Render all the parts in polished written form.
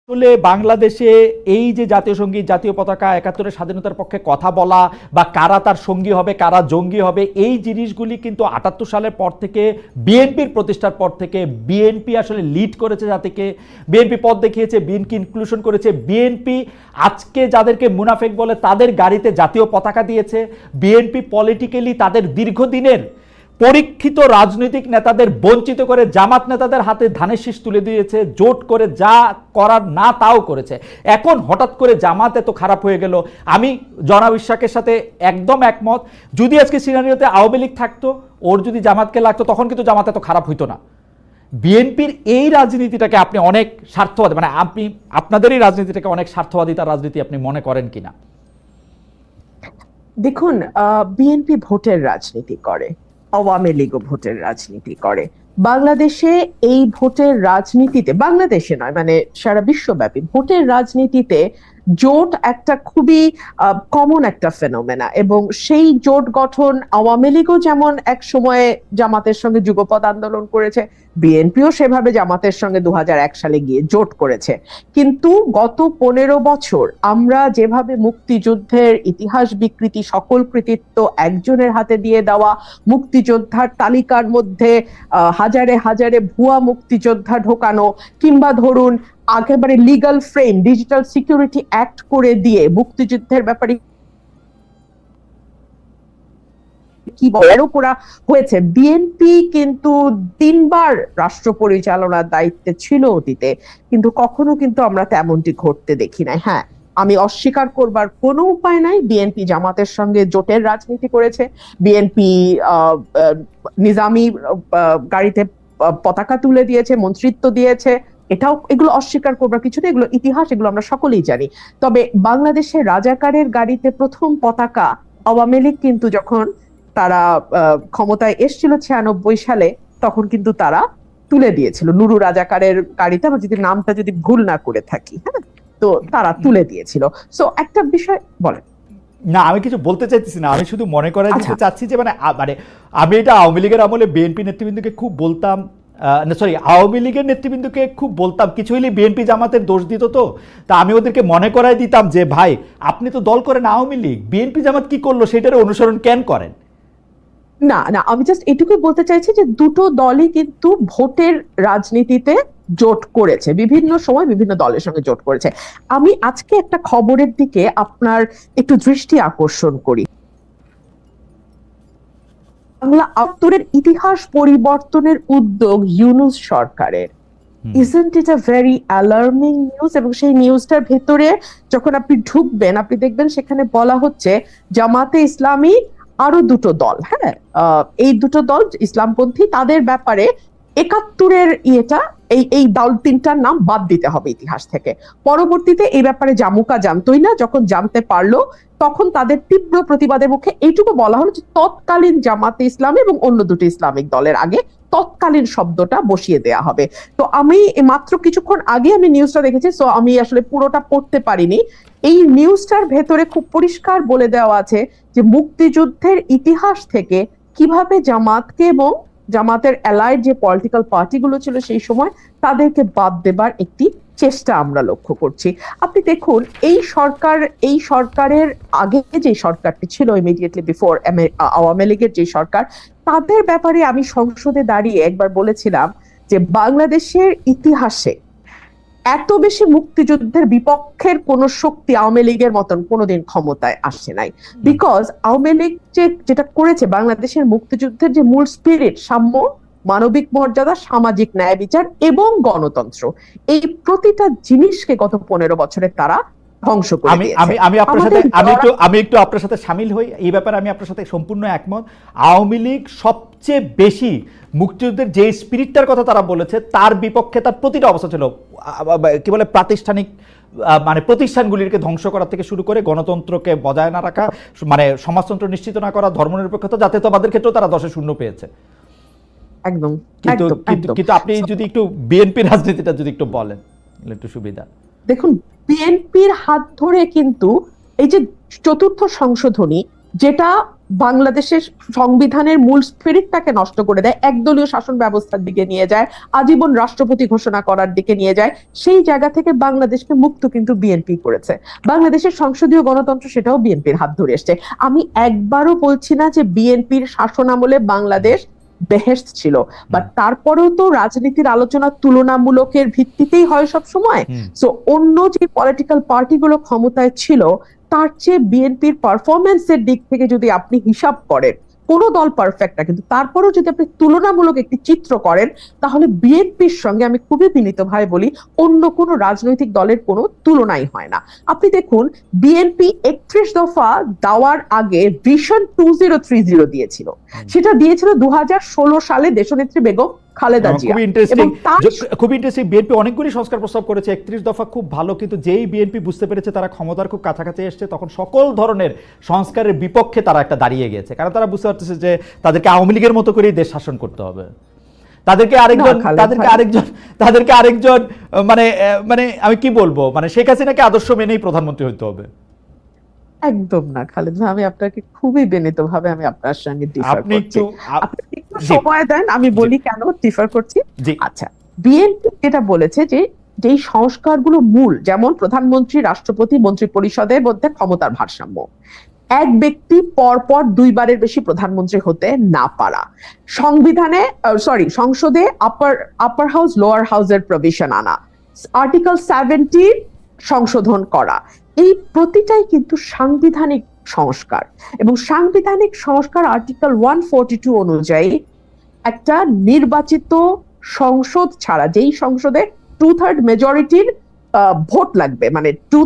আসলে বাংলাদেশে এই যে জাতীয় সঙ্গীত জাতীয় পতাকা ৭১-এর স্বাধীনতার পক্ষে কথা বলা বা কারা তার সঙ্গী হবে কারা জঙ্গি হবে এই জিনিসগুলি কিন্তু ৭৮ সালের পর থেকে বিএনপির প্রতিষ্ঠার পর থেকে বিএনপি আসলে লিড করেছে, জাতিকে বিএনপি পথ দেখিয়েছে, বিএনপি ইনক্লুশন করেছে। বিএনপি আজকে যাদেরকে মুনাফেক বলে তাদের গাড়িতে জাতীয় পতাকা দিয়েছে। বিএনপি পলিটিক্যালি তাদের দীর্ঘদিনের পরীক্ষিত রাজনৈতিক নেতাদের বঞ্চিত করে জামাত নেতাদের হাতে ধানের শীষ তুলে দিয়েছে, জোট করে যা করার না তাও করেছে। এখন হঠাৎ করে জামাত এত খারাপ হয়ে গেল, আমি জনাব ইশাকের সাথে একদম একমত। যদি আজকে সিনারিওতে আওয়ামী লীগ থাকতো, ওর যদি জামাতকে লাগতো, তখন কিন্তু জামাত এত খারাপ হইতো না। বিএনপির এই রাজনীতিটাকে আপনি অনেক স্বার্থবাদী, মানে আপনি আপনাদের এই রাজনীতিটাকে অনেক স্বার্থবাদিতার রাজনীতি আপনি মনে করেন কিনা? দেখুন, বিএনপি ভোটের রাজনীতি করে, আওয়ামী লীগও ভোটের রাজনীতি করে। বাংলাদেশে এই ভোটের রাজনীতিতে, বাংলাদেশে নয় মানে সারা বিশ্বব্যাপী ভোটের রাজনীতিতে জোট একটা খুবই কমন একটা ফেনোমেনা, এবং সেই জোট গঠন আওয়ামী লীগও যেমন এক সময়ে জামাতের সঙ্গে যুগপৎ আন্দোলন করেছে, বিএনপিও সেভাবে জামাতের সঙ্গে ২০০১ সালে গিয়ে জোট করেছে। কিন্তু গত ১৫ বছর আমরা যেভাবে মুক্তিযুদ্ধের ইতিহাস বিকৃতি, সকল কৃতিত্ব একজনের হাতে দিয়ে দেওয়া, মুক্তিযোদ্ধার তালিকার মধ্যে হাজারে হাজারে ভুয়া মুক্তিযোদ্ধা ঢোকানো, কিংবা ধরুন একেবারে legal frame digital security act করে দিয়ে মুক্তিযুদ্ধের ব্যাপারে কি বলারও করা হয়েছে। বিএনপি কিন্তু ৩বার রাষ্ট্র পরিচালনার দায়িত্বে ছিল অতীতে, কিন্তু কখনো কিন্তু আমরা তেমনটি ঘটতে দেখি নাই। হ্যাঁ, আমি অস্বীকার করবার কোনো উপায় নাই, বিএনপি জামাতের সঙ্গে জোটের রাজনীতি করেছে, বিএনপি নিজামী গাড়িতে পতাকা তুলে দিয়েছে, মন্ত্রিত্ব দিয়েছে, এগুলো অস্বীকার করবার কিছু নেই, এগুলো ইতিহাস, এগুলো আমরা সকলেই জানি। তবে বাংলাদেশে রাজাকারের গাড়িতে প্রথম পতাকা আওয়ামী লীগ কিন্তু যখন তারা ক্ষমতায় এসেছিল ৯৬ সালে, তখন কিন্তু তারা তুলে দিয়েছিল নুরু রাজাকারের গাড়িতে, আমরা যদি নামটা যদি ভুল না করে থাকি, হ্যাঁ, তো তারা তুলে দিয়েছিল। সো একটা বিষয় বলেন। না, আমি কিছু বলতে চাইতেছি না, আমি শুধু মনে করাই দিতে চাচ্ছি যে মানে আমি এটা আওয়ামী লীগের আমলে বিএনপি নেতৃবৃন্দকে খুব বলতাম, আওয়ামী লীগের নেতৃবৃন্দকে খুব বলতাম, কিছু হলে বিএনপি জামাতের দোষ দিত, তো তা আমি ওদেরকে মনে করাই দিতাম যে ভাই আপনি তো দল করেন আওয়ামী লীগ, বিএনপি জামাত কি করলো সেটার অনুসরণ কেন করেন? না না, আমি জাস্ট এটুকুই বলতে চাইছি যে দুটো দলই কিন্তু ভোটের রাজনীতিতে জোট করেছে, বিভিন্ন সময় বিভিন্ন দলের সঙ্গে জোট করেছে। আমি আজকে একটা খবরের দিকে আপনার একটু দৃষ্টি আকর্ষণ করি। বাংলা ৭৮-এর ইতিহাস পরিবর্তনের উদ্যোগ ইউনূস সরকারের, isn't it a very alarming news? এবং সেই নিউজটার ভেতরে যখন আপনি ঢুকবেন, আপনি দেখবেন সেখানে বলা হচ্ছে জামাতে ইসলামী আরো দুটো দল, হ্যাঁ, এই দুটো দল ইসলামপন্থী, তাদের ব্যাপারে ৭১-এর এই দল তিনটার নাম বাদ দিতে হবে ইতিহাস থেকে। পরবর্তীতে এই ব্যাপারে জামুকা জানতোই না, যখন জানতে পারলো তখন তাদের তীব্র প্রতিবাদের মুখে এইটুকু বলা হলো যে তৎকালীন জামাতে ইসলামী এবং অন্য দুটো ইসলামিক দলের আগে তৎকালীন শব্দটা বসিয়ে দেয়া হবে। তো আমি মাত্র কিছুক্ষণ আগে আমি নিউজটা দেখেছি, সো আমি আসলে পুরোটা পড়তে পারিনি। এই নিউজটার ভেতরে খুব পরিষ্কার বলে দেওয়া আছে যে মুক্তিযুদ্ধের ইতিহাস থেকে কিভাবে জামাতকে এবং জামাতের অ্যালাইড যে পলিটিক্যাল পার্টিগুলো ছিল সেই সময় তাদেরকে বাদ দেবার একটি চেষ্টা আমরা লক্ষ্য করছি। আপনি দেখুন, এই সরকারের আগে যে সরকারটি ছিল ইমিডিয়েটলি বিফোর আওয়ামী লীগের যে সরকার, তাদের ব্যাপারে আমি সংসদে দাঁড়িয়ে একবার বলেছিলাম যে বাংলাদেশের ইতিহাসে এত বেশি মুক্তিযুদ্ধের বিপক্ষের কোন শক্তি আওয়ামী লীগের মতন কোনোদিন ক্ষমতায় আসে নাই। বিকজ আওয়ামী লীগ যেটা করেছে, বাংলাদেশের মুক্তিযুদ্ধের যে মূল স্পিরিট, সাম্য, মানবিক মর্যাদা, সামাজিক ন্যায় বিচার এবং গণতন্ত্র, এই প্রতিটা জিনিসকে গত ১৫ বছরে তারা ধ্বংস করে দিয়েছে। আমি একটু আপনার সাথে শামিল হই এই ব্যাপারে, আমি আপনার সাথে সম্পূর্ণ একমত। আওয়ামী লীগ সবচেয়ে বেশি মুক্তিযুদ্ধের যে স্পিরিটটার কথা তারা বলেছে তার বিপক্ষে তার প্রতিটা অবস্থা ছিল, কি বলে প্রাতিষ্ঠানিক মানে প্রতিষ্ঠানগুলিকে ধ্বংস করা থেকে শুরু করে গণতন্ত্রকে বজায় না রাখা, মানে সমাজতন্ত্র নিশ্চিত না করা, ধর্মনিরপেক্ষতা, জাতীয়তাবাদের ক্ষেত্রেও তারা ১০-০ পেয়েছে একদম। কিন্তু আপনি যদি একটু বিএনপি রাজনীতিটা যদি একটু বলেন একটু সুবিধা। দেখুন, বিএনপির হাত ধরে কিন্তু এই যে চতুর্থ সংশোধনী, যেটা বাংলাদেশের সংবিধানের মূল স্পিরিটটাকে নষ্ট করে দেয়, একদলীয় শাসন ব্যবস্থার দিকে নিয়ে যায়, আজীবন রাষ্ট্রপতি ঘোষণা করার দিকে নিয়ে যায়, সেই জায়গা থেকে বাংলাদেশকে মুক্ত কিন্তু বিএনপি করেছে। বাংলাদেশের সংসদীয় গণতন্ত্র সেটাও বিএনপির হাত ধরে এসছে। আমি একবারও বলছি না যে বিএনপির শাসনামলে বাংলাদেশ বেহেশত ছিল, বাট তারপরেও তো রাজনীতির আলোচনা তুলনামূলকের ভিত্তিতেই হয় সব সময়। সো অন্য যে পলিটিক্যাল পার্টিগুলো ক্ষমতায় ছিল তার চেয়ে বিএনপির পারফরমেন্সের দিক থেকে যদি আপনি হিসাব করেন, কোনো দল পারফেক্ট না, কিন্তু তারপরেও যদি আপনি তুলনামূলক একটি চিত্র করেন, তাহলে বিএনপির সঙ্গে আমি খুবই বিনীতভাবে বলি অন্য কোনো রাজনৈতিক দলের কোনো তুলনাই হয় না। আপনি দেখুন, বিএনপি 31 দফা দেওয়ার আগে ভিশন 2030 দিয়েছিল, সেটা দিয়েছিল 2016 সালে দেশনেত্রী বেগম খালেদা জিয়া। খুব ইন্টারেস্টিং, বিএনপি অনেকগুলি সংস্কার প্রস্তাব করেছে, 31 দফা খুব ভালো, কিন্তু যেই বিএনপি বুঝতে পেরেছে তারা ক্ষমতার খুব কাছাকাছি এসছে, তখন সকল ধরনের সংস্কারের বিপক্ষে তারা একটা দাঁড়িয়ে গেছে, কারণ তারা বুঝতে পারতেছে যে তাদেরকে আওয়ামী লীগের মতো করেই দেশ শাসন করতে হবে। তাদেরকে আরেকজন মানে মানে আমি কি বলবো, মানে শেখ হাসিনাকে আদর্শ মেনেই প্রধানমন্ত্রী হতে হবে। একদম না খালেদ ভাই, আমি আপনাকে খুবই বিনীতভাবে আমি আপনার সঙ্গে ডিফার করছি। আপনি একটু সময় দেন, আমি বলি কেন ডিফার করছি। আচ্ছা, বিএনপি যেটা বলেছে যে যেই সংস্কারগুলো মূল, যেমন প্রধানমন্ত্রী, রাষ্ট্রপতি, মন্ত্রী পরিষদের মধ্যে ক্ষমতার ভারসাম্য, এক ব্যক্তি পরপর দুইবারের বেশি প্রধানমন্ত্রী হতে না পারা, সংসদে আপার হাউস লোয়ার হাউসের প্রভিশন আনা, আর্টিকেল 70 সংশোধন করা, এই প্রতিটাই কিন্তু সাংবিধানিক সংস্কার। এবং সাংবিধানিক সংস্কার আর্টিকেল 142 অনুযায়ী একটা নির্বাচিত সংসদ ছাড়া, যেই সংসদে 2/3 মেজরিটির ভোট লাগবে, মানে টু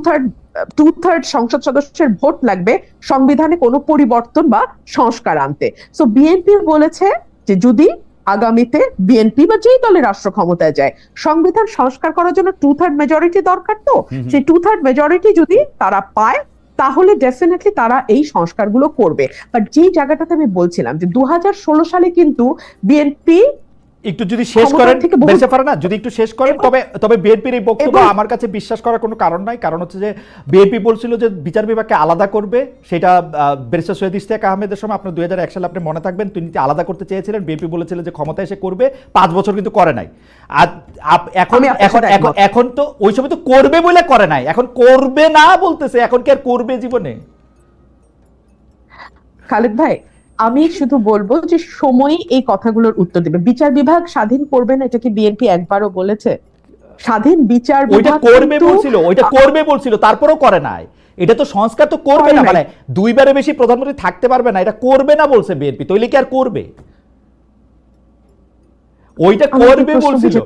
থার্ড সংসদ সদস্যের ভোট লাগবে সংবিধানে কোনো পরিবর্তন বা সংস্কার আনতে। সো বিএনপি বলেছে যে যদি আগামীতে বিএনপি বা যেই দলের রাষ্ট্র ক্ষমতায় যায়, সংবিধান সংস্কার করার জন্য 2/3 মেজরিটি দরকার, তো সেই 2/3 মেজরিটি যদি তারা পায় তাহলে ডেফিনেটলি তারা এই সংস্কারগুলো করবে। বাট যে জায়গাটাতে আমি বলছিলাম যে 2016 সালে কিন্তু বিএনপি একটু যদি শেষ করেন যদি একটু শেষ করেন, তবে বিএনপির এই বক্তব্য আমার কাছে বিশ্বাস করার কোনো কারণ নাই। কারণ হচ্ছে যে বিএনপি বলছিল যে বিচার বিভাগকে আলাদা করবে, সেটা ব্যারিস্টার সৈয়দ ইশতিয়াক আহমেদের সময় আপনার 2001 সালে আপনি মনে থাকবেন, তিনি আলাদা করতে চেয়েছিলেন, বিএনপি বলেছিল যে ক্ষমতা এসে করবে, 5 বছর কিন্তু করে নাই। আর এখন তো ওই সময় তো করবে বলে করে নাই, এখন করবে না বলতেছে, এখন কি আর করবে জীবনে? খালেদ ভাই, আমি শুধু বলবো যে সময়ই এই কথাগুলোর উত্তর দেবে। বিচার বিভাগ স্বাধীন করবে না, এটা কি বিএনপি একবারও বলেছে? স্বাধীন বিচার বিভাগ করবে বলছিল, তারপরেও করে নাই। এটা তো সংস্কার তো করবে না, মানে দুইবারে বেশি প্রধানমন্ত্রী থাকতে পারবে না, এটা করবে না বলছে বিএনপি, তাইলে কি আর করবে? ওইটা করবে বলছিল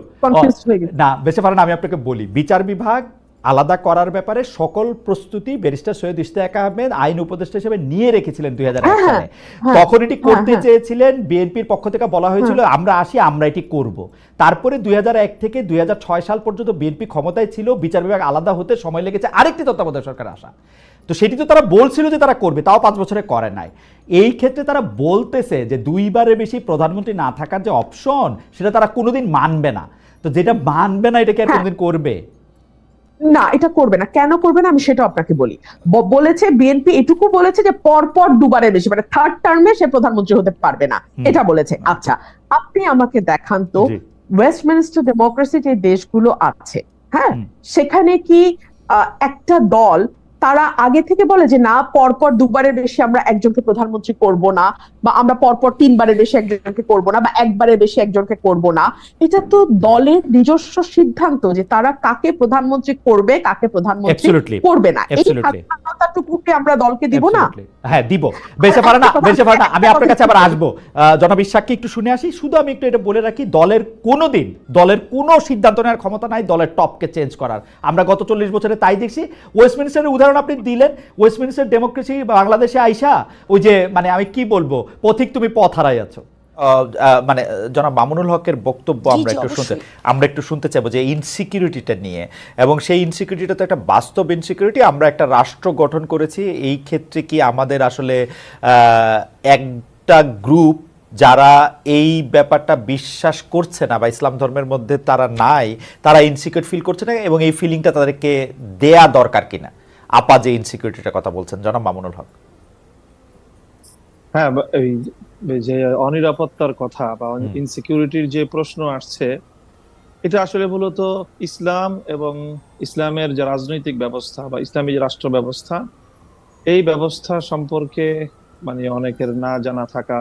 না, বেঁচে পারেন। আমি আপনাকে বলি, বিচার বিভাগ আলাদা করার ব্যাপারে সকল প্রস্তুতি ব্যারিস্টার সৈয়দ ইশতিয়াক আহমেদ আইন উপদেষ্টা হিসেবে নিয়ে রেখেছিলেন 2001 সালে। তখন এটি করতে চেয়েছিলেন, বিএনপির পক্ষ থেকে বলা হয়েছিল আমরা আসি, আমরা এটি করব। তারপরে 2001 থেকে 2006 সাল পর্যন্ত বিএনপি ক্ষমতায় ছিল, বিচার বিভাগ আলাদা হতে সময় লেগেছে আরেকটি তত্ত্বাবধায়ক সরকার আসা। তো সেটি তো তারা বলছিল যে তারা করবে, তাও 5 বছরে করে নাই। এই ক্ষেত্রে তারা বলতেছে যে দুইবারের বেশি প্রধানমন্ত্রী না থাকার যে অপশন, সেটা তারা কোনোদিন মানবে না। তো যেটা মানবে না, এটা কি আর কোনোদিন করবে না? এটা করবে না। কেন করবে না আমি সেটা আপনাকে বলি। বলেছে বিএনপি এটুকু বলেছে যে পরপর দুবারের বেশি, মানে থার্ড টার্মে সে প্রধানমন্ত্রী হতে পারবে না, এটা বলেছে। আচ্ছা, আপনি আমাকে দেখান তো ওয়েস্টমিনিস্টার ডেমোক্রেসি যে দেশগুলো আছে, হ্যাঁ, সেখানে কি একটা দল তারা আগে থেকে বলে যে না, পরপর দুবারের বেশি আমরা একজনকে প্রধানমন্ত্রী করব না, বা আমরা পরপর 3 বারের বেশি একজনকে করব না, বা একবারের বেশি একজনকে করব না? এটা তো দলের নিজস্ব সিদ্ধান্ত যে তারা কাকে প্রধানমন্ত্রী করবে, কাকে প্রধানমন্ত্রী করবে না। এই স্বাধীনতাটুকুকে আমরা দলকে দিব না? হ্যাঁ, দিব। বেঁচে পারে না। আমি আপনার কাছে আবার আসবো, জনাব ইশাককে একটু শুনে আসি। শুধু আমি একটু এটা বলে রাখি, দলের কোনো সিদ্ধান্ত নেওয়ার ক্ষমতা নাই দলের টপকে চেঞ্জ করার। আমরা গত 40 বছরে তাই দেখছি। ওয়েস্টমিনিস্টারের উদাহরণ আপনি দিলেন, ওয়েস্টমিনিস্টার ডেমোক্রেসি বাংলাদেশে আইসা ওই যে মানে আমি কি বলবো, পথিক তুমি পথ হারাই আছো। মানে জনাব মামুনুল হকের বক্তব্য আমরা একটু শুনতে চাইবো যে ইনসিকিউরিটিটা নিয়ে, এবং সেই ইনসিকিউরিটিটা তো একটা বাস্তব ইনসিকিউরিটি। আমরা একটা রাষ্ট্র গঠন করেছি, এই ক্ষেত্রে কি আমাদের আসলে একটা গ্রুপ যারা এই ব্যাপারটা বিশ্বাস করছে না বা ইসলাম ধর্মের মধ্যে তারা নাই, তারা ইনসিকিউর ফিল করছে না, এবং এই ফিলিংটা তাদেরকে দেয়া দরকার কিনা? আপা যে ইনসিকিউরিটিটার কথা বলছেন, জনাব মামুনুল হক। হ্যাঁ, এই যে অনিরাপত্তার কথা বা হুম। ইনসিকিউরিটির যে প্রশ্ন আসছে, এটা আসলে মূলত ইসলাম এবং ইসলামের যে রাজনৈতিক ব্যবস্থা বা ইসলামী যে রাষ্ট্র ব্যবস্থা, এই ব্যবস্থা সম্পর্কে মানে অনেকের না জানা থাকা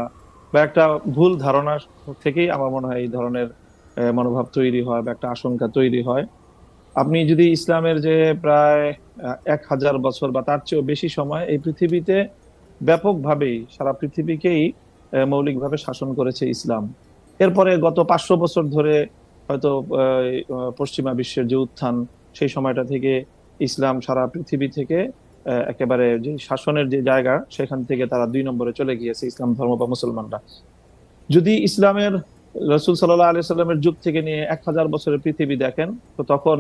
বা একটা ভুল ধারণা থেকেই আমার মনে হয় এই ধরনের মনোভাব তৈরি হয় বা একটা আশঙ্কা তৈরি হয়। আপনি যদি ইসলামের যে প্রায় 1000 বছর বা তার চেয়েও বেশি সময় এই পৃথিবীতে ব্যাপকভাবেই সারা পৃথিবীকেই মৌলিকভাবে শাসন করেছে ইসলাম। এরপরে গত 500 বছর ধরে হয়তো পশ্চিমা বিশ্বের যে উত্থান, সেই সময়টা থেকে ইসলাম সারা পৃথিবী থেকে একেবারে যে শাসনের যে জায়গা, সেখান থেকে তারা 2 নম্বরে চলে গিয়েছে ইসলাম ধর্ম বা মুসলমানরা। যদি ইসলামের রসুল সাল্লাল্লাহু আলাইহি সাল্লামের যুগ থেকে নিয়ে 1000 বছরের পৃথিবী দেখেন, তো তখন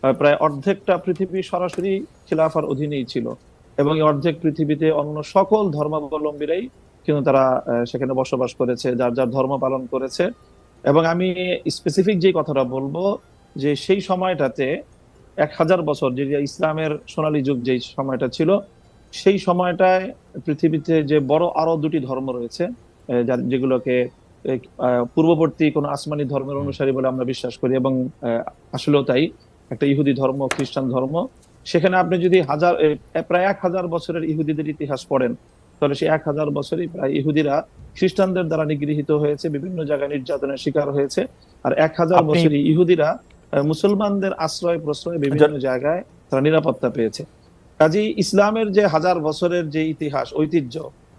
প্রায় অর্ধেকটা পৃথিবী সরাসরি খিলাফার অধীনেই ছিল, এবং এই অর্ধেক পৃথিবীতে অন্য সকল ধর্মাবলম্বীরাই কিন্তু তারা সেখানে বসবাস করেছে, যার যার ধর্ম পালন করেছে। এবং আমি স্পেসিফিক যে কথাটা বলবো, যে সেই সময়টাতে 1000 বছর যে যে ইসলামের সোনালী যুগ যেই সময়টা ছিল, সেই সময়টায় পৃথিবীতে যে বড় আরো দুটি ধর্ম রয়েছে, যেগুলোকে পূর্ববর্তী কোন আসমানি ধর্মের অনুসারী বলে আমরা বিশ্বাস করি, এবং আসলেও তাই, একটা ইহুদি ধর্ম, খ্রিস্টান ধর্ম। সেখানে আপনি যদি প্রায় 1000 বছরের ইহুদিদের ইতিহাস পড়েন, তাহলে সেই 1000 বছরই প্রায় ইহুদিরা খ্রিস্টানদের দ্বারা নিগৃহীত হয়েছে, বিভিন্ন জায়গায় নির্যাতনের শিকার হয়েছে। আর 1000 আপনি বছরই ইহুদিরা মুসলমানদের আশ্রয় প্রশ্রয় বিভিন্ন জায়গায় তারা নিরাপত্তা পেয়েছে। কাজেই ইসলামের যে 1000 বছরের যে ইতিহাস, ঐতিহ্য,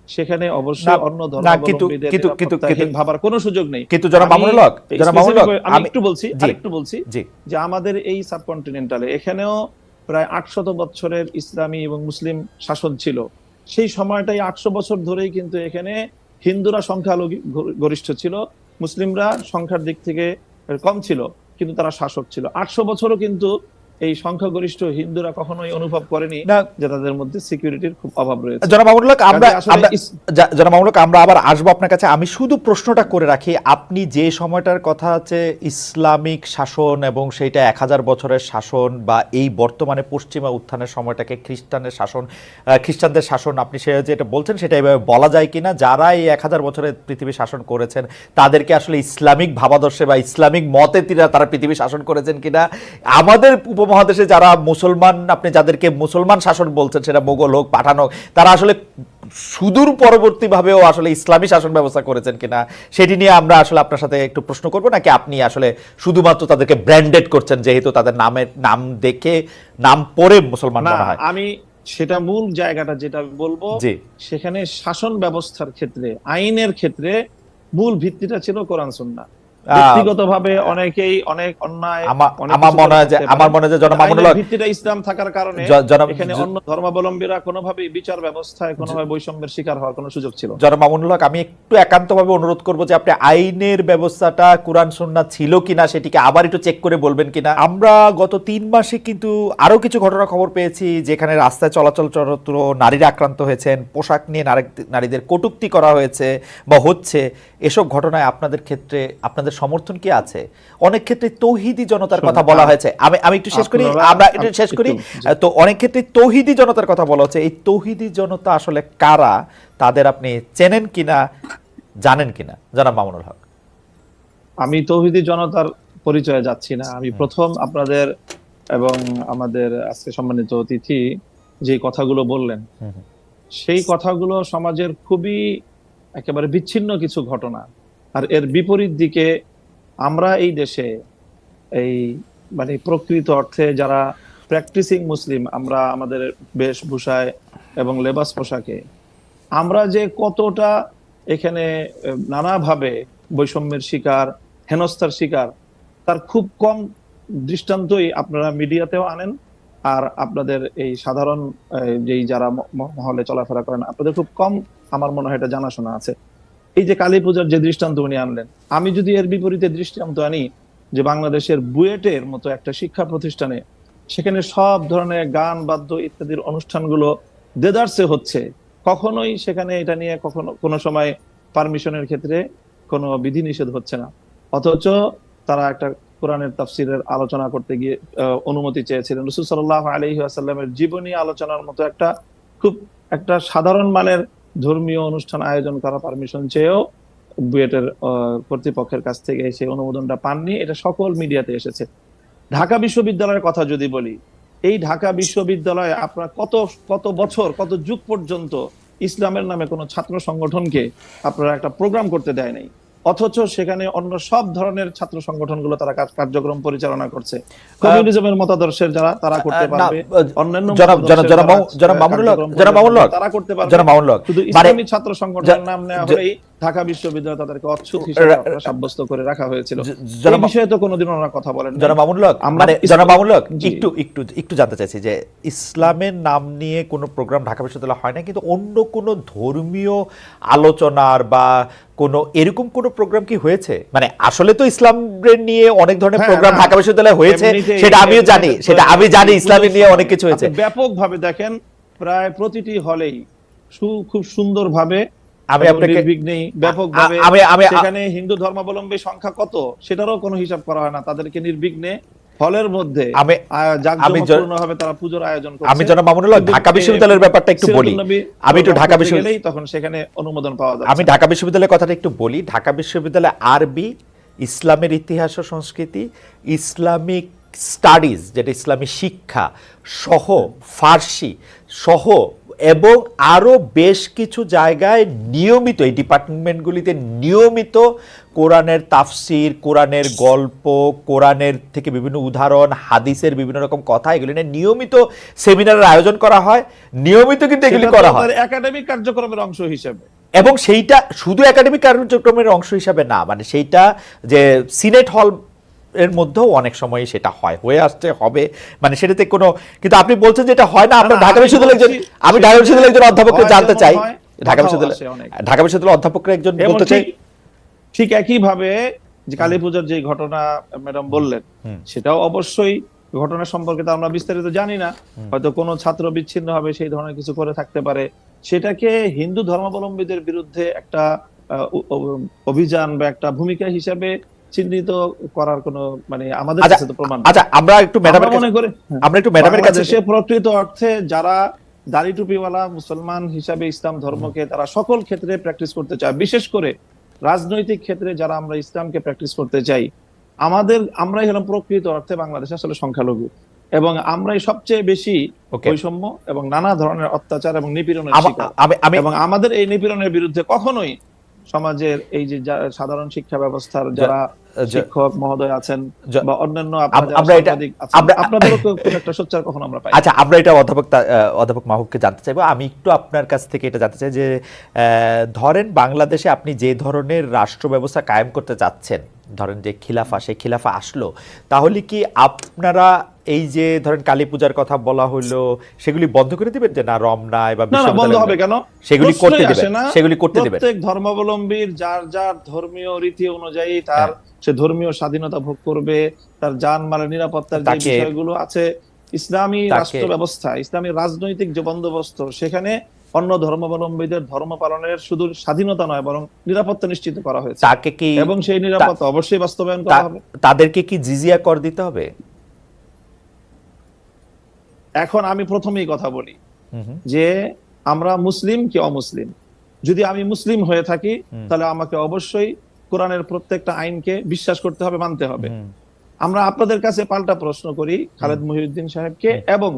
সেখানে না অবশ্যই অন্য না কিন্তু ধর্মাবলম্বীদের কিন্তু কিন্তু কিন্তু নিরাপত্তাহীন ভাবার কোনো সুযোগ নেই। কিন্তু জনাব আমি মামুনুল হক, জনাব মামুনুল হক, আমি আমি জি আরেকটু বলছি জি যে আমাদের এই সাবকন্টিনেন্টালে এখানেও প্রায় 800 বছরের ইসলামী এবং মুসলিম শাসন ছিল। সেই সময়টাই 800 বছর ধরেই কিন্তু এখানে হিন্দুরা সংখ্যালঘু গরিষ্ঠ ছিল, মুসলিমরা সংখ্যার দিক থেকে কম ছিল, কিন্তু তারা শাসক ছিল। 800 বছরও কিন্তু এই সংখ্যাগরিষ্ঠ হিন্দুরা কখনোই অনুভব করেনি না যে তাদের মধ্যে সিকিউরিটির খুব অভাব রয়েছে। জনাব মামুনুল হক, আমরা কাজে আসলে আমরা জনাব মামুনুল হক, আমরা আবার আসবো আপনার কাছে। আমি শুধু প্রশ্নটা করে রাখি, আপনি যে সময়টার কথা আছে ইসলামিক শাসন এবং সেইটা 1000 বছরের শাসন, বা এই বর্তমানে পশ্চিমা উত্থানের সময়টাকে খ্রিস্টানের শাসন, খ্রিস্টানদের শাসন, আপনি সে যেটা বলছেন সেটা এভাবে বলা যায় কিনা, যারা এই 1000 বছরের পৃথিবী শাসন করেছেন তাদেরকে আসলে ইসলামিক ভাবাদর্শে বা ইসলামিক মতে তারা পৃথিবী শাসন করেছেন কিনা? আমাদের উপমহাদেশে যারা মুসলমান, আপনি যাদেরকে মুসলমান শাসন বলছেন, সেটা মোগল হোক, পাঠান হোক, তারা আসলে সুদূর পরবর্তীভাবেও আসলে ইসলামী শাসন ব্যবস্থা করেছেন কিনা, সেটি নিয়ে আমরা আসলে আপনার সাথে একটু প্রশ্ন করবো, নাকি আপনি আসলে শুধুমাত্র তাদেরকে ব্র্যান্ডেড করছেন যেহেতু তাদের নাম দেখে, নাম পড়ে মুসলমান না, মনে হয়? আমি সেটা মূল জায়গাটা যেটা বলবো, জি সেখানে শাসন ব্যবস্থার ক্ষেত্রে, আইনের ক্ষেত্রে মূল ভিত্তিটা ছিল কোরআন সুন্নাহ। ব্যক্তিগতভাবে অনেকেই অনেক অন্যায়, অনেক আমার কিছু মনে হয় যে করতে পারে, জনাব মামুনুল আইনের হক, ভিত্তিটা ইসলাম থাকার কারণে জনাব এখানে অন্য ধর্মাবলম্বীরা কোনোভাবেই বিচার ব্যবস্থায় কোনোভাবে বৈষম্যের শিকার হওয়ার কোনো সুযোগ ছিল না। জনাব মামুনুল হক, আমি একটু একান্তভাবে অনুরোধ করবো যে আপনি আইনের ব্যবস্থাটা কোরআন সুন্নাহ ছিল কিনা সেটিকে আবার একটু চেক করে বলবেন কিনা। আমরা গত 3 মাসে কিন্তু আরো কিছু ঘটনা খবর পেয়েছি যেখানে রাস্তায় চলাচলরত নারীরা আক্রান্ত হয়েছেন, পোশাক নিয়ে নারীদের কটূক্তি করা হয়েছে বা হচ্ছে। এসব ঘটনায় আপনাদের ক্ষেত্রে আপনাদের সমর্থন কি আছে? অনেক ক্ষেত্রে তৌহিদি জনতার কথা বলা হয়েছে, আমি একটু শেষ করি, আমরা একটু শেষ করি। তো অনেক ক্ষেত্রে তৌহিদি জনতার কথা বলা হচ্ছে, এই তৌহিদি জনতা আসলে কারা, তাদের আপনি চেনেন কিনা, জানেন কিনা, জনাব মামুনুল হক? আমি তৌহিদি জনতার পরিচয়ে যাচ্ছি না। আমি প্রথম আপনাদের এবং আমাদের আজকে সম্মানিত অতিথি যে কথাগুলো বললেন, সেই কথাগুলো সমাজের খুবই একেবারে বিচ্ছিন্ন কিছু ঘটনা। আর এর বিপরীত দিকে আমরা এই দেশে এই মানে প্রকৃত অর্থে যারা প্র্যাকটিসিং মুসলিম, আমরা আমাদের বেশভূষায় এবং লেবাস পোশাকে আমরা যে কতটা এখানে নানাভাবে বৈষম্যের শিকার, হেনস্থার শিকার, তার খুব কম দৃষ্টান্তই আপনারা মিডিয়াতেও আনেন। আর আপনাদের এই সাধারণ যেই যারা মহলে চলাফেরা করেন, আপনাদের খুব কম আমার মনে হয় এটা জানাশোনা আছে। এই যে কালী পূজার যে দৃষ্টান্ত উনি আনলেন, আমি যদি এর বিপরীতে দৃষ্টান্ত আনি, যে বাংলাদেশের বুয়েটের মতো একটা শিক্ষা প্রতিষ্ঠানে সেখানে সব ধরনের গান, বাদ্য ইত্যাদির অনুষ্ঠানগুলো দেদারসে হচ্ছে, কখনোই সেখানে এটা নিয়ে কখনো কোনো সময় পারমিশনের ক্ষেত্রে কোনো বিধিনিষেধ হচ্ছে না, অথচ তারা একটা কোরআনের তাফসিরের আলোচনা করতে গিয়ে অনুমতি চেয়েছিলেন। রাসূল সাল্লাল্লাহু আলাইহি ওয়াসাল্লামের জীবনী আলোচনার মতো একটা খুব একটা সাধারণ মানের ধর্মীয় অনুষ্ঠান আয়োজন করা পারমিশন চেয়েও বুয়েটের কর্তৃপক্ষের কাছ থেকে সেই অনুমোদনটা পাননি। এটা সকল মিডিয়াতে এসেছে। ঢাকা বিশ্ববিদ্যালয়ের কথা যদি বলি, এই ঢাকা বিশ্ববিদ্যালয়ে আপনার কত কত বছর, কত যুগ পর্যন্ত ইসলামের নামে কোনো ছাত্র সংগঠনকে আপনারা একটা প্রোগ্রাম করতে দেয় নাই, অথচ সেখানে অন্য সব ধরনের ছাত্র সংগঠনগুলো তারা কার্যক্রম পরিচালনা করছে। কমিউনিজমের মতাদর্শের যারা তারা করতে পারবে, অন্যান্য তারা করতে পারবে, শুধু ইসলামী ছাত্র সংগঠনের নাম নেওয়া হলেই ঢাকা বিশ্ববিদ্যালয় তাদেরকে অচ্ছুত হিসেবে সাব্যস্ত করে রাখা হয়েছিল। এই বিষয়ে তো কোনোদিন ওনারা কথা বলেন। একটু জানতে চাইছি যে ইসলামের নাম নিয়ে কোনো প্রোগ্রাম ঢাকা বিশ্ববিদ্যালয় হয় না, কিন্তু অন্য কোনো ধর্মীয় আলোচনার বা কোনো এরকম কোনো প্রোগ্রাম কি হয়েছে? মানে আসলে তো ইসলামের নিয়ে অনেক ধরনের প্রোগ্রাম ঢাকা বিশ্ববিদ্যালয়ে হয়েছে, সেটা আমিও জানি, সেটা আমি জানি ইসলামের নিয়ে অনেক কিছু হয়েছে। ব্যাপকভাবে দেখেন, প্রায় প্রতিটি হলেই খুব সুন্দরভাবে আমি আপনাকে ব্যাপকভাবে সেখানে হিন্দু ধর্মাবলম্বী সংখ্যা কত সেটারও কোনো হিসাব করা হয় না, তাদেরকে নির্বিঘ্নে হলের মধ্যে জাঁকজমকপূর্ণভাবে তারা পূজোর আয়োজন করছে। আমি জনাব মামুনুল্লাহ ঢাকা বিশ্ববিদ্যালয়ের ব্যাপারটা একটু বলি। আমি একটু ঢাকা বিশ্ববিদ্যালয় তখন সেখানে অনুমোদন পাওয়া যায়। আমি ঢাকা বিশ্ববিদ্যালয়ের কথাটা একটু বলি। ঢাকা বিশ্ববিদ্যালয় আরবি, ইসলামের ইতিহাস ও সংস্কৃতি, ইসলামিক স্টাডিজ যেটা ইসলামী শিক্ষা সহ, ফার্সি সহ এবং আরো বেশ কিছু জায়গায় নিয়মিত এই ডিপার্টমেন্টগুলিতে নিয়মিত কোরআনের তাফসির, কোরআনের গল্প, কোরআনের থেকে বিভিন্ন উদাহরণ, হাদিসের বিভিন্ন রকম কথা, এগুলি নিয়ে নিয়মিত সেমিনারের আয়োজন করা হয়। নিয়মিত কিন্তু এগুলি করা হয় একাডেমিক কার্যক্রমের অংশ হিসেবে, এবং সেইটা শুধু একাডেমিক কার্যক্রমের অংশ হিসাবে না, মানে সেইটা যে সিনেট হল এর মধ্যেও অনেক সময় সেটা হয়ে আসছে, হবে, মানে সেটাতে কোনো, কিন্তু আপনি বলছেন যে এটা হয় না। আমরা ঢাকা বিশ্ববিদ্যালয়ের একজন, আমি ঢাকা বিশ্ববিদ্যালয়ের একজন অধ্যাপককে জানতে চাই, ঢাকা বিশ্ববিদ্যালয়ের অধ্যাপকরা একজন বলতে চাই ঠিক একই ভাবে যে কালী পূজার যে ঘটনা ম্যাডাম বললেন, সেটাও অবশ্যই ঘটনা সম্পর্কে তো আমরা বিস্তারিত জানি না, হয়তো কোনো ছাত্র বিচ্ছিন্ন হবে সেই ধরনের কিছু করে থাকতে পারে, সেটাকে হিন্দু ধর্মাবলম্বীদের বিরুদ্ধে একটা অভিযান বা একটা ভূমিকা হিসাবে চিহ্নিত করার কোনো মানে আমাদের কাছে তো প্রমাণ। আচ্ছা, আমরা একটু ম্যাডামের কাছে সে প্রকৃত অর্থে যারা দাড়ি টুপিওয়ালা মুসলমান হিসাবে ইসলাম ধর্মকে তারা সকল ক্ষেত্রে প্র্যাকটিস করতে চায়, বিশেষ করে রাজনৈতিক ক্ষেত্রে যারা আমরা ইসলামকে প্র্যাকটিস করতে চাই, আমরাই হলাম প্রকৃত অর্থে বাংলাদেশে আসলে সংখ্যালঘু, এবং আমরাই সবচেয়ে বেশি বৈষম্য এবং নানা ধরনের অত্যাচার এবং নিপীড়নের শিকার, এবং আমাদের এই নিপীড়নের বিরুদ্ধে কখনোই সমাজের এই যে সাধারণ শিক্ষা ব্যবস্থার যারা শিক্ষক মহোদয় আছেন বা অন্যান্য আপনাদেরও খুব একটা সোচ্চার কখনো আমরা পাই। আচ্ছা, আমরা এটা অধ্যাপক মাহবুবকে জানতে চাইবো। আমি একটু আপনার কাছ থেকে এটা জানতে চাই যে ধরেন বাংলাদেশে আপনি যে ধরনের রাষ্ট্র ব্যবস্থা কায়েম করতে চাচ্ছেন, ধরেন যে খিলাফা, সেই খিলাফা আসলো, তাহলে কি আপনারা এই যে ধরেন কালী পূজার কথা বলা হলো সেগুলি বন্ধ করে দিবেন? যে না, রমনায় বা বন্ধ হবে কেন, সেগুলি করতে দিবেন? প্রত্যেক ধর্মাবলম্বীর যার যার ধর্মীয় রীতি অনুযায়ী তার সে ধর্মীয় স্বাধীনতা ভোগ করবে, তার জানমালের নিরাপত্তার যে বিষয়গুলো আছে, ইসলামী রাষ্ট্র ব্যবস্থা, ইসলামী রাজনৈতিক যে বন্দোবস্ত, সেখানে অন্য ধর্মাবলম্বীদের ধর্ম পালনের শুধু স্বাধীনতা নয় বরং নিরাপত্তা নিশ্চিত করা হয়েছে, এবং সেই নিরাপত্তা অবশ্যই বাস্তবায়ন করা হবে। তাদেরকে কি জিজিয়া কর দিতে হবে? এখন আমি প্রথমেই কথা বলি যে আমরা মুসলিম কি অমুসলিম, যদি আমি মুসলিম হয়ে থাকি তাহলে আমাকে অবশ্যই কোরআনের প্রত্যেকটা আইনকে বিশ্বাস করতে হবে, মানতে হবে। আমরা আপনাদের কাছে পাল্টা প্রশ্ন করি খালেদ মহিউদ্দিন সাহেবকে এবং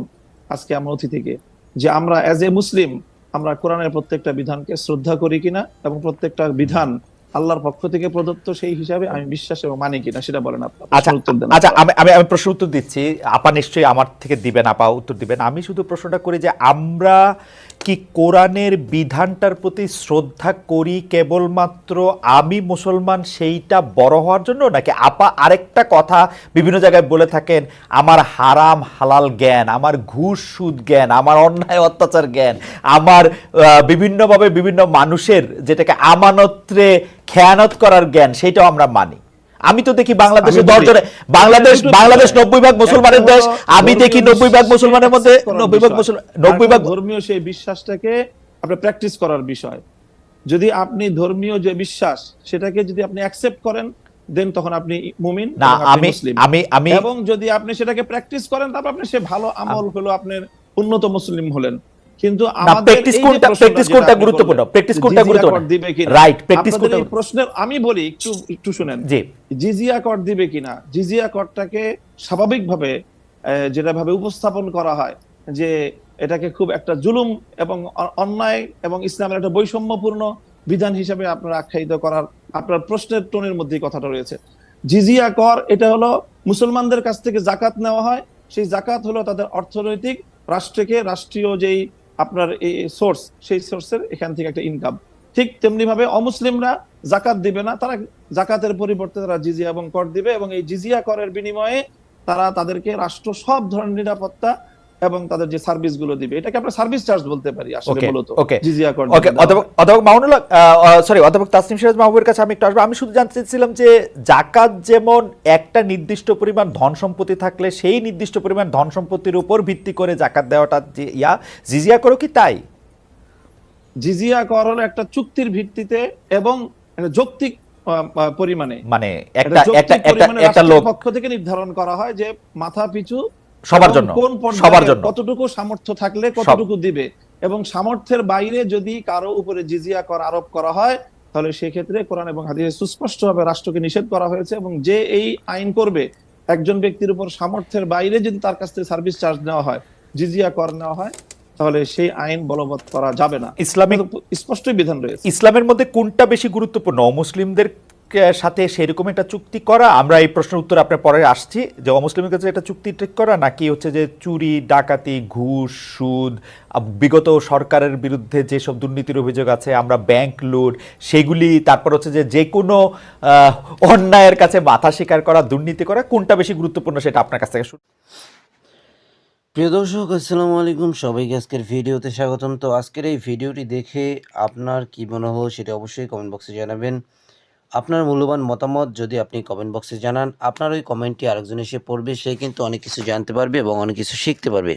আজকে আমরা অতিথিকে, যে আমরা এজ এ মুসলিম আমরা কোরআনের প্রত্যেকটা বিধানকে শ্রদ্ধা করি কিনা, এবং প্রত্যেকটা বিধান আল্লাহর পক্ষ থেকে প্রদত্ত সেই হিসাবে আমি বিশ্বাস এবং মানি কিনা, সেটা বলেন আপনি। আচ্ছা, আমি প্রশ্ন উত্তর দিচ্ছি, আপা নিশ্চয়ই আমার থেকে দিবেন, আপা উত্তর দিবেন। আমি শুধু প্রশ্নটা করি যে আমরা কি কোরআনের বিধানটার প্রতি শ্রদ্ধা করি কেবলমাত্র আমি মুসলমান সেইটা বড় হওয়ার জন্য, নাকি আপা আরেকটা কথা বিভিন্ন জায়গায় বলে থাকেন, আমার হারাম হালাল জ্ঞান, আমার ঘুষ সুদ জ্ঞান, আমার অন্যায় অত্যাচার জ্ঞান, আমার বিভিন্নভাবে বিভিন্ন মানুষের যেটাকে আমানত্রে খেয়ানত করার জ্ঞান, সেইটাও আমরা মানি। আমি তো দেখি বাংলাদেশে বাংলাদেশ 90 ভাগ মুসলমানের দেশ, আমি দেখি 90 ভাগ মুসলমানের মধ্যে 90 ভাগ ধর্মীয় সেই বিশ্বাসটাকে আপনি প্র্যাকটিস করার বিষয়। যদি আপনি ধর্মীয় যে বিশ্বাস সেটাকে যদি আপনি অ্যাকসেপ্ট করেন, দেন তখন আপনি মুমিন না, আমি এবং যদি আপনি সেটাকে প্র্যাকটিস করেন তারপর আপনি সে ভালো আমল হলো আপনার উন্নত মুসলিম হলেন। কিন্তু না, আমাদের প্র্যাকটিস এই যে কোনটা প্রশ্নটা প্র্যাকটিস যেটা কোনটা আপনি গুরুত্বপূর্ণ, বললেন, প্র্যাকটিস যে কোনটা জিজিয়া গুরুত্বপূর্ণ, কর দিবে কিনা, রাইট, প্র্যাকটিস আপনাদের কোনটা, এই প্রশ্নের আমি বলি একটু শুনেন। জি জিজিয়া কর দিবে কিনা, জিজিয়া করটাকে স্বাভাবিকভাবে যেটা ভাবে উপস্থাপন করা হয় যে এটাকে খুব একটা জুলুম এবং অন্যায় এবং ইসলামের একটা বৈষম্যপূর্ণ বিধান হিসেবে আপনারা আখ্যায়িত করার আপনার প্রশ্নের টোনের মধ্যেই কথাটা রয়েছে। জিজিয়া কর এটা হলো মুসলমানদের কাছ থেকে জাকাত নেওয়া হয়, সেই জাকাত হলো তাদের অর্থনৈতিক রাষ্ট্রীয় যেই আপনার এই সোর্স, সেই সোর্সের এখান থেকে একটা ইনকাম। ঠিক তেমনি ভাবে অমুসলিমরা জাকাত দিবে না, তারা জাকাতের পরিবর্তে তারা জিজিয়া এবং কর দিবে, এবং এই জিজিয়া করের বিনিময়ে তারা তাদেরকে রাষ্ট্র সব ধরনের নিরাপত্তা এবং তাদের যে সার্ভিস গুলো দিবে, এটাকে আমরা সার্ভিস চার্জ বলতে পারি আসলে মূলত জিজিয়া কর। ওকে, অধ্যাপক মামুনুল্লাহ, সরি, অধ্যাপক তাসনিম সিরাজ মাহবুবের কাছে আমি একটু আসবো। আমি শুধু জানতে চাইছিলাম যে জাকাত যেমন একটা নির্দিষ্ট পরিমাণ ধন সম্পত্তি থাকলে সেই নির্দিষ্ট পরিমাণ ধন সম্পত্তির উপর ভিত্তি করে জাকাত দেওয়াটা যে জিজিয়া করো কি তাই? জিজিয়া কর হলো একটা চুক্তির ভিত্তিতে এবং যৌক্তিক পরিমাণে, মানে একটা একটা লোক পক্ষ থেকে নির্ধারণ করা হয় যে মাথা পিছু সবার জন্য, কোন সবার পর্যায়ে জন্য কতটুকু সামর্থ্য থাকলে কতটুকু দিবে, এবং সামর্থ্যের বাইরে যদি কারো উপরে জিজিয়া কর আরোপ করা হয় তাহলে সেক্ষেত্রে কোরআন এবং হাদিসে সুস্পষ্টভাবে রাষ্ট্রকে নিষেধ করা হয়েছে, এবং যে এই আইন করবে একজন ব্যক্তির উপর সামর্থ্যের বাইরে যদি তার কাছ থেকে সার্ভিস চার্জ নেওয়া হয়, জিজিয়া কর নেওয়া হয়, তাহলে সেই আইন বলবৎ করা যাবে না। ইসলামিক স্পষ্টই বিধান রয়েছে। ইসলামের মধ্যে কোনটা বেশি গুরুত্বপূর্ণ, অমুসলিমদের সাথে সেরকম একটা চুক্তি করা, আমরা এই প্রশ্নের উত্তর আপনার পরে আসছি, যে অমুসলিমের কাছে একটা চুক্তি ঠিক করা, নাকি হচ্ছে যে চুরি ডাকাতি ঘুষ সুদ বিগত সরকারের বিরুদ্ধে যেসব দুর্নীতির অভিযোগ আছে, আমরা ব্যাংক লুট সেগুলি, তারপর হচ্ছে যে কোনো অন্যায়ের কাছে মাথা স্বীকার করা, দুর্নীতি করা, কোনটা বেশি গুরুত্বপূর্ণ সেটা আপনার কাছ থেকে শুনুন। প্রিয় দর্শক, আসসালামু আলাইকুম, সবাইকে আজকের ভিডিওতে স্বাগতম। তো আজকের এই ভিডিওটি দেখে আপনার কি মনে হলো সেটা অবশ্যই কমেন্ট বক্সে জানাবেন। আপনার মূল্যবান মতামত যদি আপনি কমেন্ট বক্সে জানান, আপনার ওই কমেন্টটি আরেকজন এসে পড়বে, সে কিন্তু অনেক কিছু জানতে পারবে এবং অনেক কিছু শিখতে পারবে।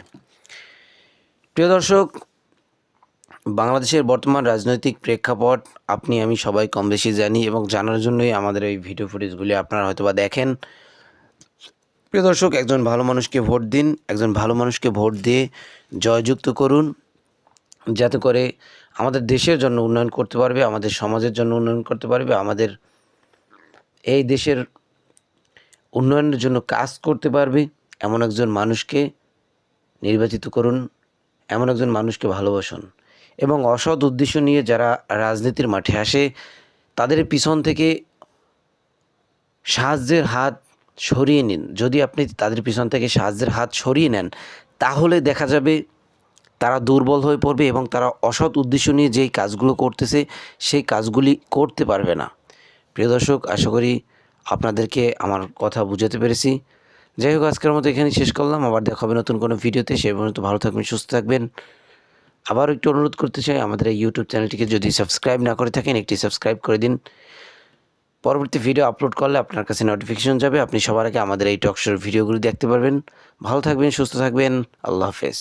প্রিয় দর্শক, বাংলাদেশের বর্তমান রাজনৈতিক প্রেক্ষাপট আপনি আমি সবাই কম বেশি জানি, এবং জানার জন্যই আমাদের এই ভিডিও ফুটেজগুলি আপনারা হয়তোবা দেখেন। প্রিয় দর্শক, একজন ভালো মানুষকে ভোট দিন, একজন ভালো মানুষকে ভোট দিয়ে জয়যুক্ত করুন, যাতে করে আমাদের দেশের জন্য উন্নয়ন করতে পারবে, আমাদের সমাজের জন্য উন্নয়ন করতে পারবে, আমাদের এই দেশের উন্নয়নের জন্য কাজ করতে পারবে এমন একজন মানুষকে নির্বাচিত করুন, এমন একজন মানুষকে ভালোবাসুন, এবং অসৎ উদ্দেশ্য নিয়ে যারা রাজনীতির মাঠে আসে তাদের পিছন থেকে সাহায্যের হাত সরিয়ে নিন। যদি আপনি তাদের পিছন থেকে সাহায্যের হাত সরিয়ে নেন, তাহলে দেখা যাবে তারা দুর্বল হয়ে পড়বে এবং তারা অসৎ উদ্দেশ্য নিয়ে যেই কাজগুলো করতেছে সেই কাজগুলি করতে পারবে না। প্রিয় দর্শক, আশা করি আপনাদেরকে আমার কথা বুঝাতে পেরেছি। যাই হোক, আজকের মতো এখানেই শেষ করলাম। আবার দেখা হবে নতুন কোনো ভিডিওতে। সেই পর্যন্ত ভালো থাকবেন, সুস্থ থাকবেন। আবার একটু অনুরোধ করতে চাই, আমাদের এই ইউটিউব চ্যানেলটিকে যদি সাবস্ক্রাইব না করে থাকেন, একটি সাবস্ক্রাইব করে দিন। পরবর্তী ভিডিও আপলোড করলে আপনার কাছে নোটিফিকেশন যাবে, আপনি সবার আগে আমাদের এই টক শোর ভিডিওগুলি দেখতে পারবেন। ভালো থাকবেন, সুস্থ থাকবেন, আল্লাহ হাফেজ।